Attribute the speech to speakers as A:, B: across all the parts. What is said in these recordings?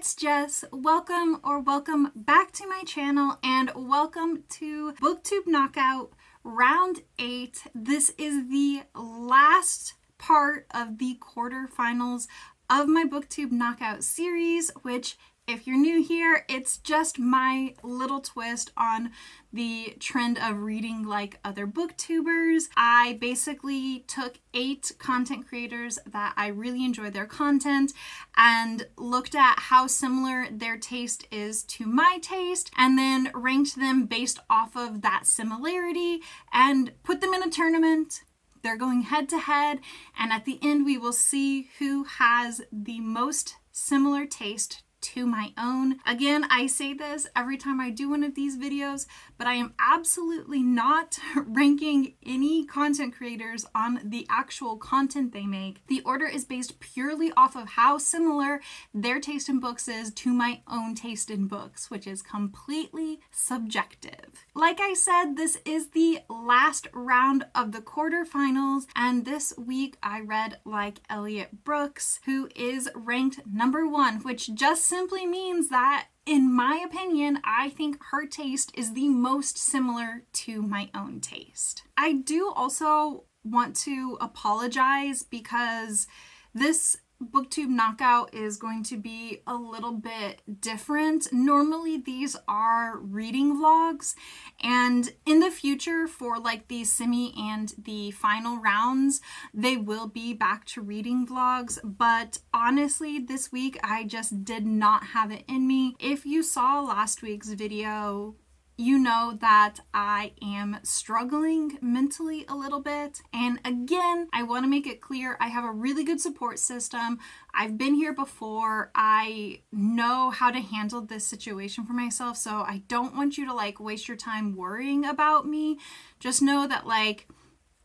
A: it's Jess. Welcome back to my channel and welcome to Booktube Knockout Round 8. This is the last part of the quarterfinals of my Booktube Knockout series, which if you're new here, it's just my little twist on the trend of reading like other booktubers. I basically took 8 content creators that I really enjoy their content and looked at how similar their taste is to my taste and then ranked them based off of that similarity and put them in a tournament. They're going head to head, and at the end we will see who has the most similar taste to my own. Again, I say this every time I do one of these videos, but I am absolutely not ranking any content creators on the actual content they make. The order is based purely off of how similar their taste in books is to my own taste in books, which is completely subjective. Like I said, this is the last round of the quarterfinals, and this week I read like Elliot Brooks, who is ranked number 1, which just simply means that, in my opinion, I think her taste is the most similar to my own taste. I do also want to apologize because this Booktube Knockout is going to be a little bit different. Normally these are reading vlogs, and in the future for like the semi and the final rounds they will be back to reading vlogs, but honestly this week I just did not have it in me. If you saw last week's video, you know that I am struggling mentally a little bit. And again, I want to make it clear, I have a really good support system. I've been here before. I know how to handle this situation for myself. So I don't want you to like waste your time worrying about me. Just know that like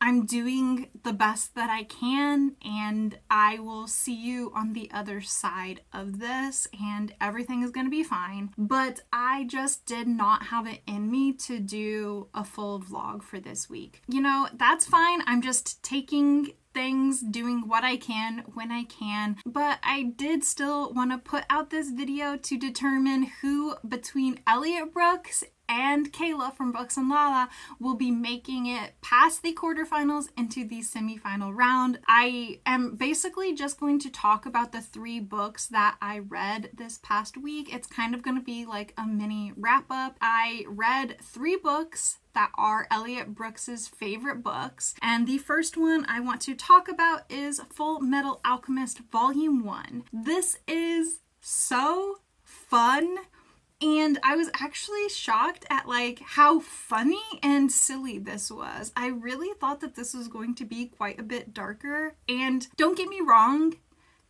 A: I'm doing the best that I can, and I will see you on the other side of this and everything is going to be fine. But I just did not have it in me to do a full vlog for this week. You know, that's fine. I'm just taking things, doing what I can when I can, but I did still want to put out this video to determine who between Elliot Brooks and Kayla from Books and Lala will be making it past the quarterfinals into the semifinal round. I am basically just going to talk about the 3 books that I read this past week. It's kind of going to be like a mini wrap up. I read 3 books that are Elliot Brooks's favorite books, and the first one I want to talk about is Full Metal Alchemist Volume 1. This is so fun. And I was actually shocked at like how funny and silly this was. I really thought that this was going to be quite a bit darker. And don't get me wrong,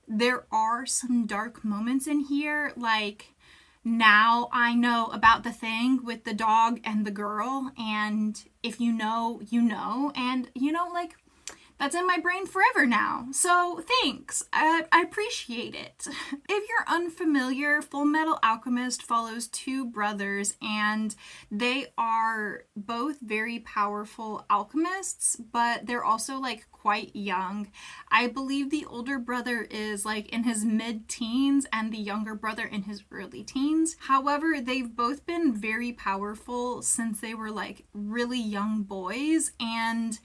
A: there are some dark moments in here. Like, now I know about the thing with the dog and the girl. And if you know, you know. And you know, like, that's in my brain forever now. So thanks. I appreciate it. If you're unfamiliar, Full Metal Alchemist follows 2 brothers, and they are both very powerful alchemists, but they're also like quite young. I believe the older brother is like in his mid-teens and the younger brother in his early teens. However, they've both been very powerful since they were like really young boys, and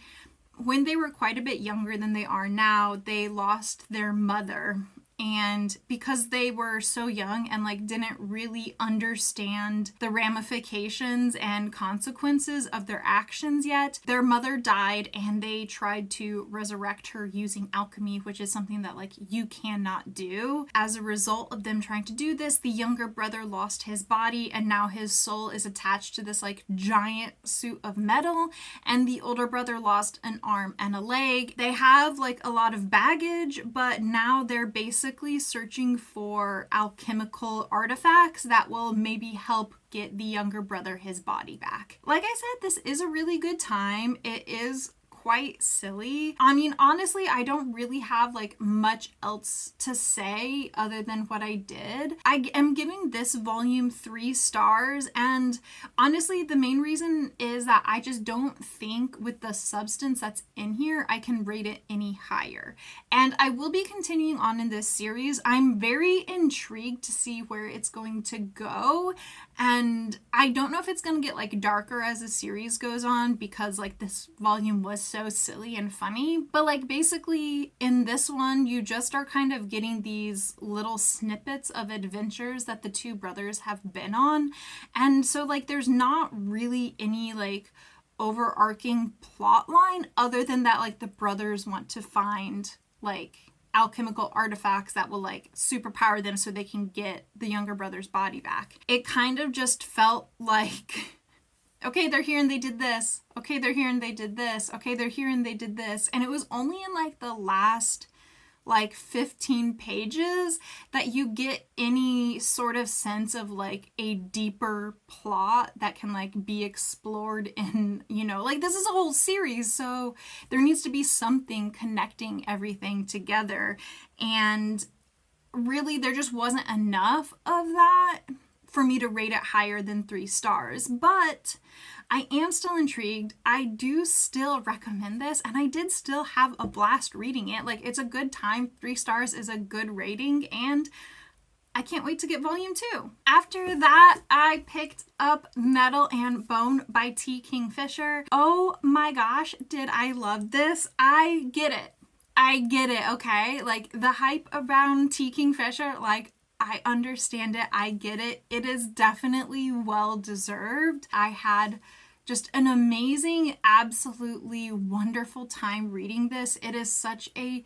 A: when they were quite a bit younger than they are now, they lost their mother. And because they were so young and like didn't really understand the ramifications and consequences of their actions yet, their mother died and they tried to resurrect her using alchemy, which is something that like you cannot do. As a result of them trying to do this, the younger brother lost his body and now his soul is attached to this like giant suit of metal, and the older brother lost an arm and a leg. They have like a lot of baggage, but now they're basically searching for alchemical artifacts that will maybe help get the younger brother his body back. Like I said, this is a really good time. It is quite silly. I mean, honestly, I don't really have like much else to say other than what I did. I am giving this volume 3 stars, and honestly, the main reason is that I just don't think with the substance that's in here I can rate it any higher. And I will be continuing on in this series. I'm very intrigued to see where it's going to go, and I don't know if it's going to get like darker as the series goes on, because like this volume was so silly and funny. But like basically in this one, you just are kind of getting these little snippets of adventures that the two brothers have been on, and so like there's not really any like overarching plot line other than that like the brothers want to find like alchemical artifacts that will like superpower them so they can get the younger brother's body back. It kind of just felt like, okay, they're here and they did this. Okay, they're here and they did this. Okay, they're here and they did this. And it was only in like the last like 15 pages that you get any sort of sense of like a deeper plot that can like be explored in, you know, like this is a whole series, so there needs to be something connecting everything together. And really there just wasn't enough of that for me to rate it higher than 3 stars. But I am still intrigued. I do still recommend this, and I did still have a blast reading it. Like, it's a good time. 3 stars is a good rating, and I can't wait to get volume 2. After that, I picked up Metal and Bone by T. Kingfisher. Oh my gosh, did I love this. I get it, okay? Like, the hype around T. Kingfisher, like, I understand it. I get it. It is definitely well deserved. I had just an amazing, absolutely wonderful time reading this. It is such a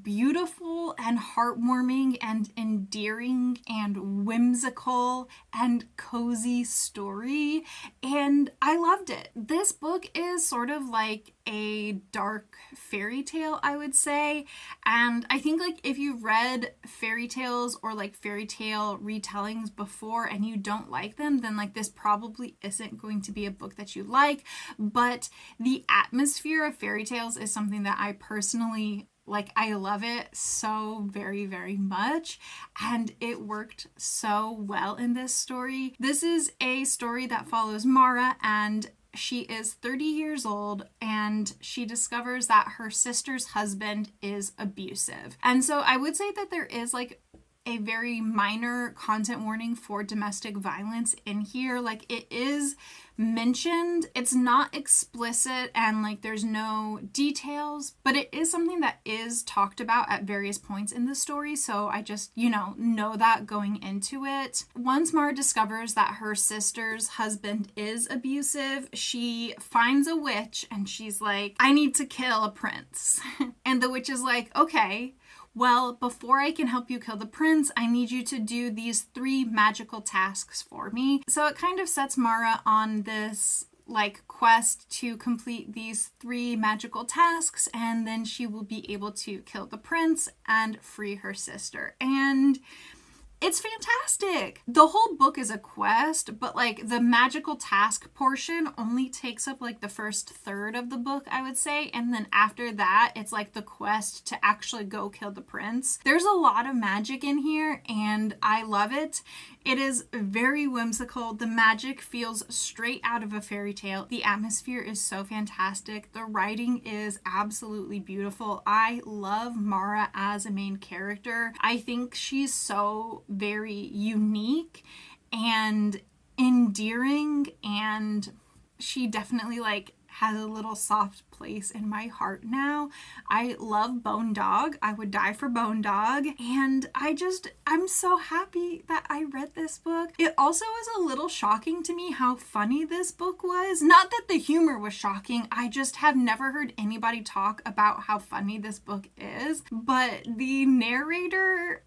A: beautiful and heartwarming and endearing and whimsical and cozy story, and I loved it. This book is sort of like a dark fairy tale, I would say, and I think like if you've read fairy tales or like fairy tale retellings before and you don't like them, then like this probably isn't going to be a book that you like. But the atmosphere of fairy tales is something that I personally like. I love it so very, very much, and it worked so well in this story. This is a story that follows Mara, and she is 30 years old, and she discovers that her sister's husband is abusive. And so I would say that there is like a very minor content warning for domestic violence in here. Like, it is mentioned, it's not explicit, and like there's no details, but it is something that is talked about at various points in the story. So I just, you know that going into it. Once Mara discovers that her sister's husband is abusive, she finds a witch and she's like, I need to kill a prince. And the witch is like, okay, well, before I can help you kill the prince, I need you to do these 3 magical tasks for me. So it kind of sets Mara on this like quest to complete these 3 magical tasks, and then she will be able to kill the prince and free her sister. And it's fantastic. The whole book is a quest, but like the magical task portion only takes up like the first third of the book, I would say. And then after that, it's like the quest to actually go kill the prince. There's a lot of magic in here, and I love it. It is very whimsical. The magic feels straight out of a fairy tale. The atmosphere is so fantastic. The writing is absolutely beautiful. I love Mara as a main character. I think she's so very unique and endearing, and she definitely like has a little soft place in my heart now. I love Bone Dog. I would die for Bone Dog. And I'm so happy that I read this book. It also was a little shocking to me how funny this book was. Not that the humor was shocking. I just have never heard anybody talk about how funny this book is. But the narrator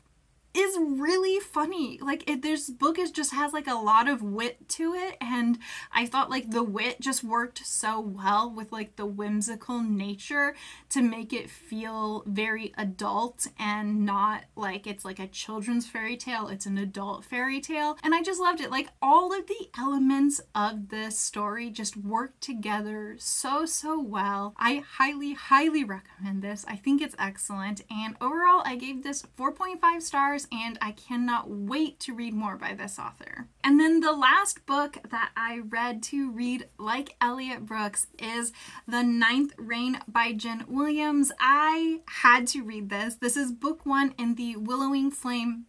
A: is is really funny. Like this book just has like a lot of wit to it, and I thought like the wit just worked so well with like the whimsical nature to make it feel very adult and not like it's like a children's fairy tale, it's an adult fairy tale. And I just loved it. Like all of the elements of this story just work together so well. I highly recommend this. I think it's excellent, and overall I gave this 4.5 stars, and I cannot wait to read more by this author. And then the last book that I read to read like Elliot Brooks is The Ninth Reign by Jen Williams. I had to read this. This is book 1 in the Winnowing Flame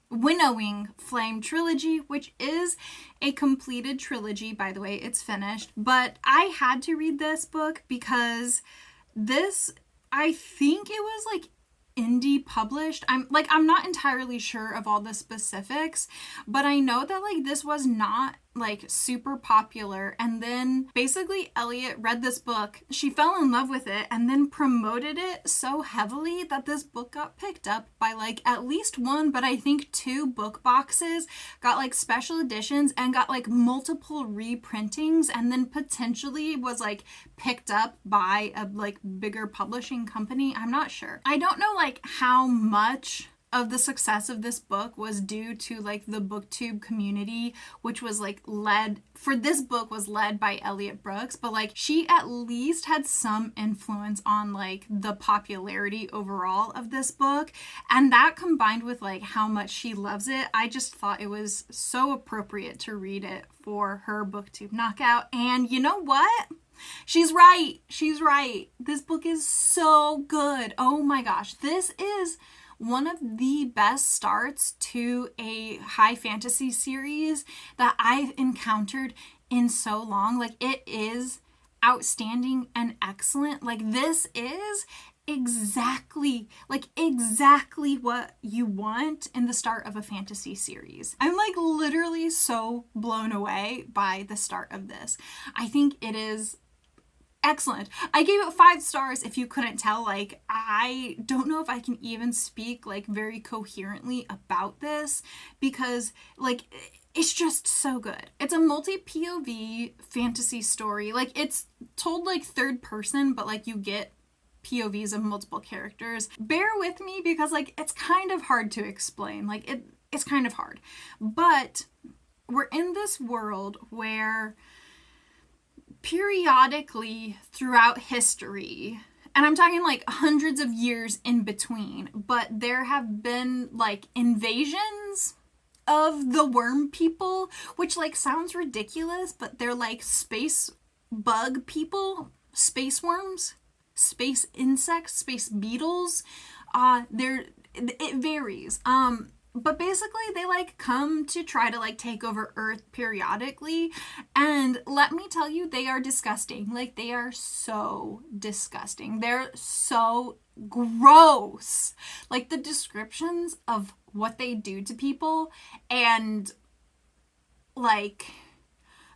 A: trilogy, which is a completed trilogy, by the way. It's finished. But I had to read this book because this, I think it was like indie published. I'm not entirely sure of all the specifics, but I know that like this was not like super popular, and then basically Elliot read this book, she fell in love with it, and then promoted it so heavily that this book got picked up by like at least one, but I think 2 book boxes, got like special editions, and got like multiple reprintings, and then potentially was like picked up by a like bigger publishing company. I'm not sure. I don't know like how much of the success of this book was due to like the Booktube community, which was like led by Elliot Brooks, but like she at least had some influence on like the popularity overall of this book, and that combined with like how much she loves it, I just thought it was so appropriate to read it for her Booktube Knockout. And you know what? She's right. This book is so good. Oh my gosh. This is one of the best starts to a high fantasy series that I've encountered in so long. Like, it is outstanding and excellent. Like, this is exactly what you want in the start of a fantasy series. I'm like literally so blown away by the start of this. I think it is excellent. I gave it 5 stars if you couldn't tell. Like, I don't know if I can even speak like very coherently about this because like it's just so good. It's a multi-POV fantasy story. Like, it's told like third person, but like you get POVs of multiple characters. Bear with me because like it's kind of hard to explain. Like it's kind of hard. But we're in this world where periodically throughout history, and I'm talking like hundreds of years in between, but there have been like invasions of the worm people, which like sounds ridiculous, but they're like space bug people, space worms, space insects, space beetles. It varies. But basically they like come to try to like take over Earth periodically, and let me tell you, they are disgusting. Like, they are so disgusting. They're so gross. Like, the descriptions of what they do to people, and like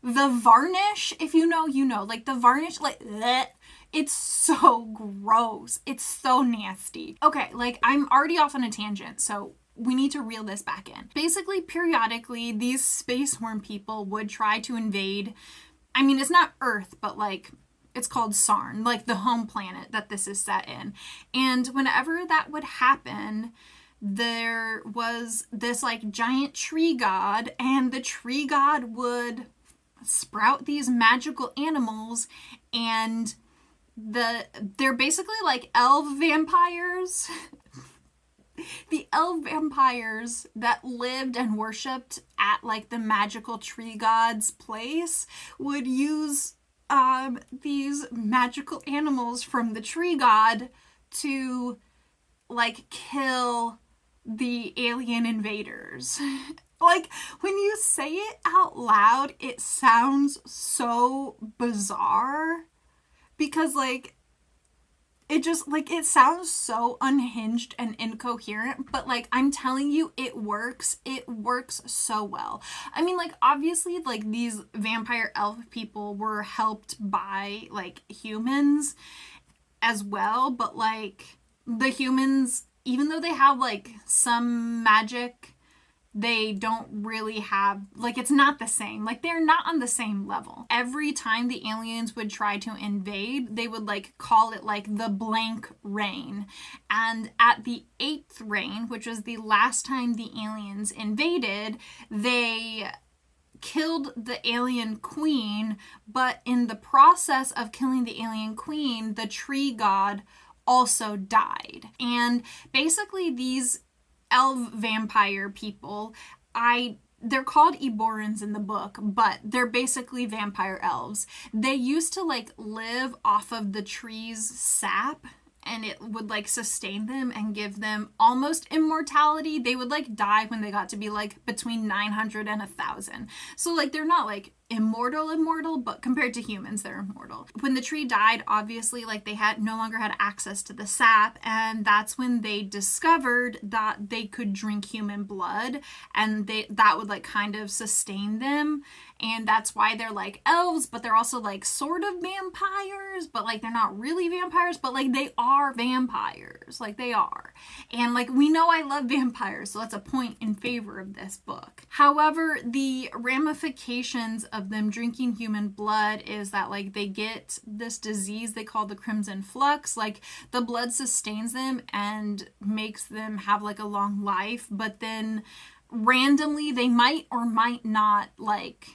A: the varnish, if you know, you know, like the varnish, like bleh, it's so gross. It's so nasty. Okay, like I'm already off on a tangent, so we need to reel this back in. Basically, periodically, these space worm people would try to invade. I mean, it's not Earth, but like it's called Sarn, like the home planet that this is set in. And whenever that would happen, there was this like giant tree god, and the tree god would sprout these magical animals, and they're basically like elf vampires. The elf vampires that lived and worshipped at like the magical tree god's place would use these magical animals from the tree god to like kill the alien invaders. Like, when you say it out loud, it sounds so bizarre because like it just like it sounds so unhinged and incoherent, but like I'm telling you, it works so well. I mean, like, obviously like these vampire elf people were helped by like humans as well, but like the humans, even though they have like some magic they don't really have, like, it's not the same. Like, they're not on the same level. Every time the aliens would try to invade, they would, like, call it, like, the blank reign. And at the 8th reign, which was the last time the aliens invaded, they killed the alien queen, but in the process of killing the alien queen, the tree god also died. And basically these elf vampire people, they're called Eborans in the book, but they're basically vampire elves. They used to like live off of the tree's sap, and it would like sustain them and give them almost immortality. They would like die when they got to be like between 900 and 1,000. So like they're not like immortal, but compared to humans, they're immortal. When the tree died, obviously, like they no longer had access to the sap, and that's when they discovered that they could drink human blood, and that would like kind of sustain them. And that's why they're like elves, but they're also like sort of vampires, but like they're not really vampires, but like they are vampires. Like they are. And like we know I love vampires, so that's a point in favor of this book. However, the ramifications of them drinking human blood is that like they get this disease they call the crimson flux. Like the blood sustains them and makes them have like a long life, but then randomly they might or might not like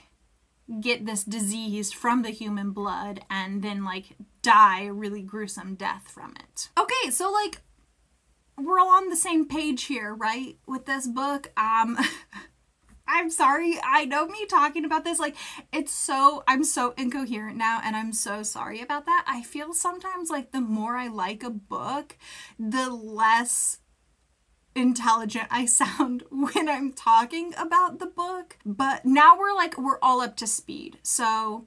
A: get this disease from the human blood and then like die a really gruesome death from it. Okay, so like we're all on the same page here, right? With this book. I'm sorry. I know me talking about this, like I'm so incoherent now, and I'm so sorry about that. I feel sometimes like the more I like a book, the less intelligent I sound when I'm talking about the book. But now we're all up to speed. So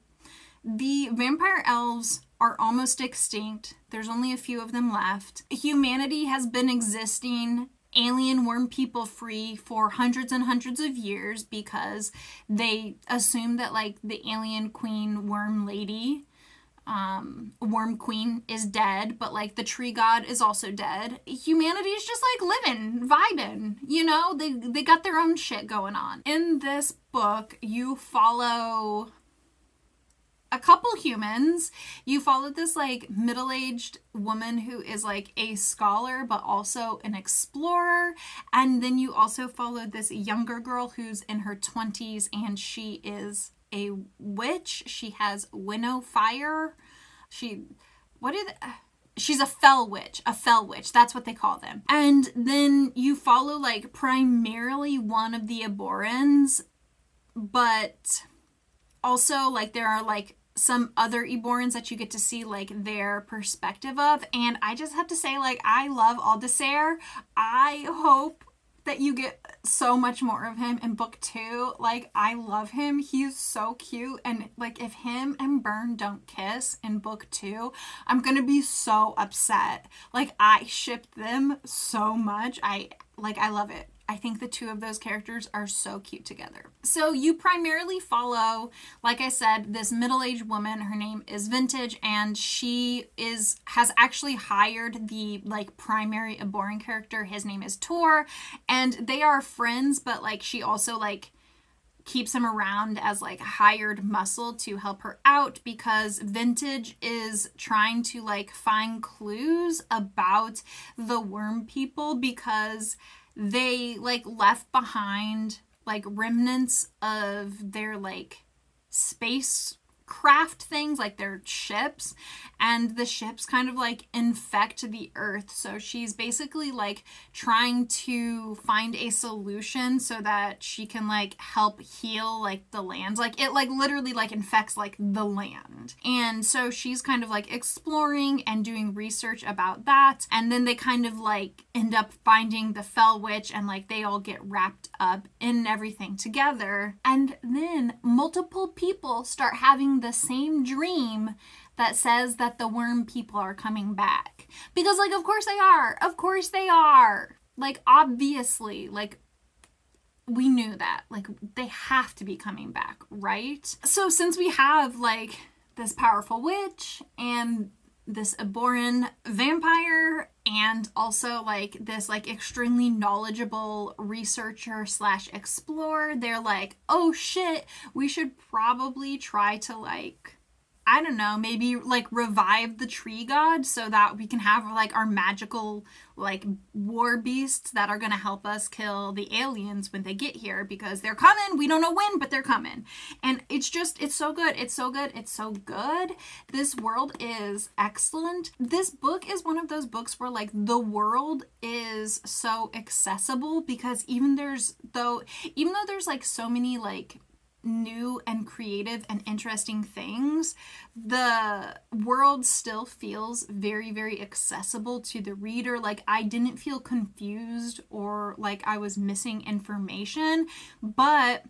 A: the vampire elves are almost extinct. There's only a few of them left. Humanity has been existing alien worm people free for hundreds and hundreds of years because they assume that like the alien queen worm lady, worm queen, is dead, but like the tree god is also dead. Humanity is just like living, vibing, you know, they got their own shit going on. In this book, you follow a couple humans. You follow this like middle-aged woman who is like a scholar but also an explorer, and then you also follow this younger girl who's in her 20s, and she is a witch. She has winnow fire. She's a fell witch. That's what they call them. And then you follow like primarily one of the Eborans, but also like there are like some other Eborans that you get to see like their perspective of. And I just have to say, like, I love Aldasair. I hope that you get so much more of him in book 2. Like, I love him. He's so cute. And like if him and Byrne don't kiss in book 2, I'm gonna be so upset. Like, I ship them so much. I love it. I think the two of those characters are so cute together. So you primarily follow, like I said, this middle-aged woman. Her name is Vintage, and she has actually hired the like primary Eboran character. His name is Tor, and they are friends, but like she also like keeps him around as like hired muscle to help her out because Vintage is trying to like find clues about the worm people because they like left behind like remnants of their like spacecraft things, like their ships, and the ships kind of like infect the earth. So she's basically like trying to find a solution so that she can like help heal like the lands. Like it like literally like infects like the land. And so she's kind of like exploring and doing research about that. And then they kind of like end up finding the Fell Witch, and like they all get wrapped up in everything together. And then multiple people start having the same dream that says that the worm people are coming back. Because like, of course they are. Of course they are. Like, obviously, like, we knew that. Like, they have to be coming back, right? So since we have like this powerful witch and this Eboran vampire and also like this like extremely knowledgeable researcher slash explorer. They're like, oh shit, we should probably try to like, I don't know, maybe like revive the tree god so that we can have like our magical like war beasts that are going to help us kill the aliens when they get here, because they're coming. We don't know when, but they're coming. And it's just, it's so good. It's so good. It's so good. This world is excellent. This book is one of those books where like the world is so accessible, because even though there's like so many like new and creative and interesting things, the world still feels very, very accessible to the reader. Like, I didn't feel confused or like I was missing information, but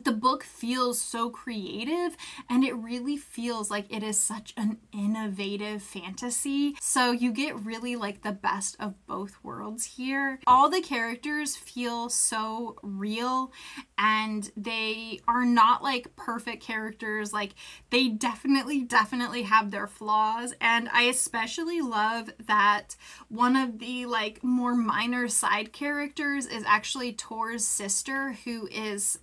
A: the book feels so creative, and it really feels like it is such an innovative fantasy. So you get really like the best of both worlds here. All the characters feel so real, and they are not like perfect characters. Like, they definitely have their flaws. And I especially love that one of the like more minor side characters is actually Tor's sister, who is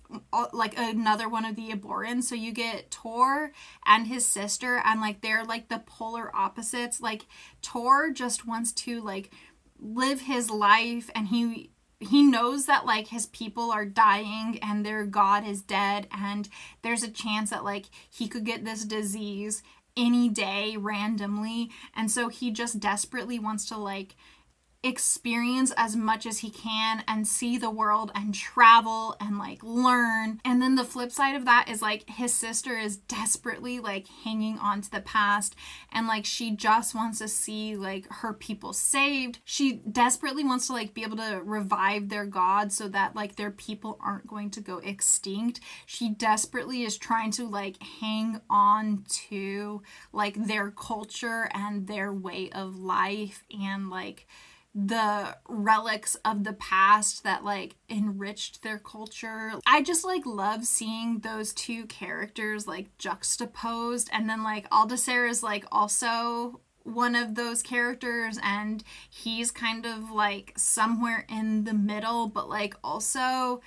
A: like another one of the Aborans. So you get Tor and his sister, and like they're like the polar opposites. Like, Tor just wants to like live his life, and he knows that like his people are dying and their god is dead, and there's a chance that like he could get this disease any day randomly, and so he just desperately wants to like experience as much as he can and see the world and travel and like learn. And then the flip side of that is like his sister is desperately like hanging on to the past, and like she just wants to see like her people saved. She desperately wants to like be able to revive their god so that like their people aren't going to go extinct. She desperately is trying to like hang on to like their culture and their way of life, and like the relics of the past that like enriched their culture. I just like love seeing those two characters like juxtaposed. And then like Aldacer is like also one of those characters, and he's kind of like somewhere in the middle, but like also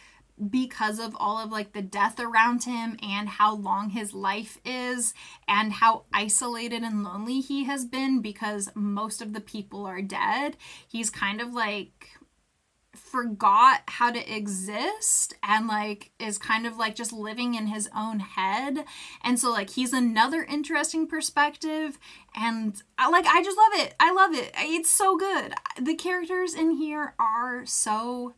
A: because of all of like the death around him and how long his life is and how isolated and lonely he has been because most of the people are dead, he's kind of like forgot how to exist and like is kind of like just living in his own head. And so like he's another interesting perspective, and I just love it. I love it. It's so good. The characters in here are so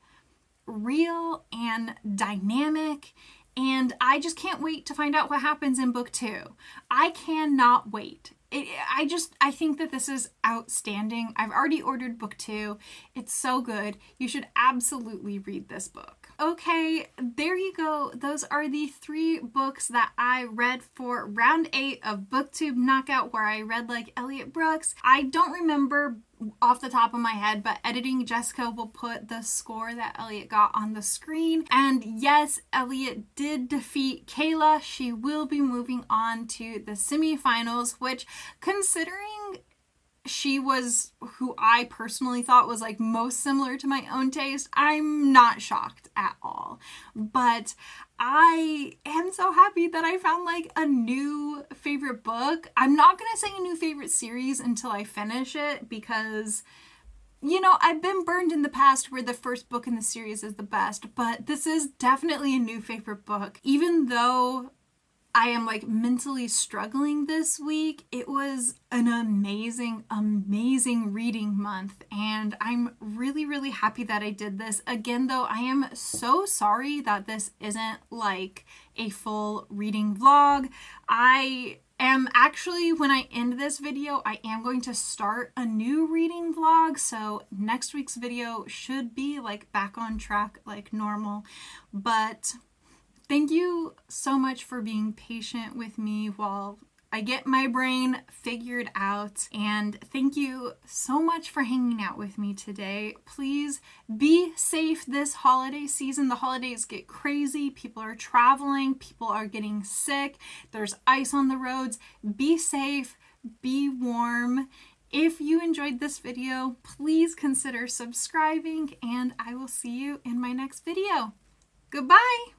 A: real and dynamic, and I just can't wait to find out what happens in book 2. I cannot wait. I think that this is outstanding. I've already ordered book 2. It's so good. You should absolutely read this book. Okay, there you go. Those are the 3 books that I read for round 8 of Booktube Knockout, where I read like Elliot Brooks. I don't remember off the top of my head, but editing Jessica will put the score that Elliot got on the screen. And yes, Elliot did defeat Kayla. She will be moving on to the semifinals, which, considering she was who I personally thought was like most similar to my own taste, I'm not shocked at all. But I am so happy that I found like a new favorite book. I'm not gonna say a new favorite series until I finish it, because you know, I've been burned in the past where the first book in the series is the best, but this is definitely a new favorite book. Even though I am like mentally struggling this week, it was an amazing reading month, and I'm really happy that I did this. Again though, I am so sorry that this isn't like a full reading vlog. I am actually, when I end this video, I am going to start a new reading vlog, so next week's video should be like back on track like normal. But thank you so much for being patient with me while I get my brain figured out. And thank you so much for hanging out with me today. Please be safe this holiday season. The holidays get crazy. People are traveling. People are getting sick. There's ice on the roads. Be safe. Be warm. If you enjoyed this video, please consider subscribing, and I will see you in my next video. Goodbye!